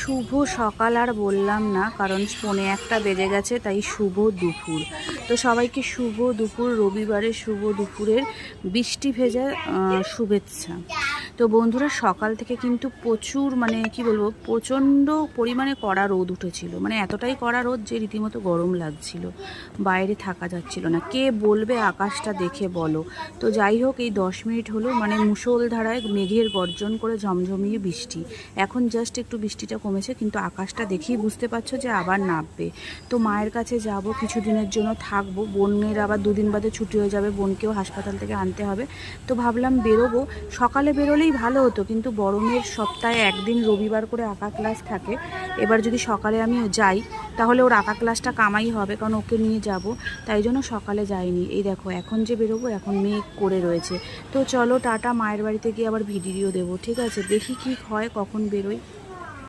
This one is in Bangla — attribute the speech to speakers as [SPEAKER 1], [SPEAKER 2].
[SPEAKER 1] শুভ সকাল আর বললাম না, কারণ 1:45 বেজে গেছে, তাই শুভ দুপুর। তো সবাইকে শুভ দুপুর, রবিবারের শুভ দুপুরের বৃষ্টি ভেজা শুভেচ্ছা। তো বন্ধুরা, সকাল থেকে কিন্তু প্রচুর কি বলবো, প্রচণ্ড পরিমাণে কড়া রোদ উঠেছিল। এতটাই কড়া রোদ যে রীতিমতো গরম লাগছিল, বাইরে থাকা যাচ্ছিল না। কে বলবে আকাশটা দেখে বলো। তো যাই হোক, এই 10 মিনিট হলো মুষলধারায় মেঘের গর্জন করে ঝমঝমিয়ে বৃষ্টি। এখন জাস্ট একটু বৃষ্টিটা কমেছে, কিন্তু আকাশটা দেখেই বুঝতে পারছো যে আবার নামবে। তো মায়ের কাছে যাব, কিছুদিনের জন্য থাকবো। বোনের আবার 2 দিন বাদে ছুটি হয়ে যাবে, বোনকেও হাসপাতাল থেকে আনতে হবে। তো ভাবলাম বেরোবো, সকালে বেরোলেই ভালো হতো, কিন্তু বড়মের সপ্তাহে একদিন রবিবার করে আঁকা ক্লাস থাকে। এবার যদি সকালে আমি যাই তাহলে ওর আঁকা ক্লাসটা কামাই হবে, কারণ ওকে নিয়ে যাব। তাই জন্য সকালে যাইনি। এই দেখো, এখন যে বেরোবো, এখন মেঘ করে রয়েছে। তো চলো টাটা, মায়ের বাড়িতে গিয়ে আবার ভিডিও দেবো, ঠিক আছে? দেখি কি হয়, কখন বেরোই।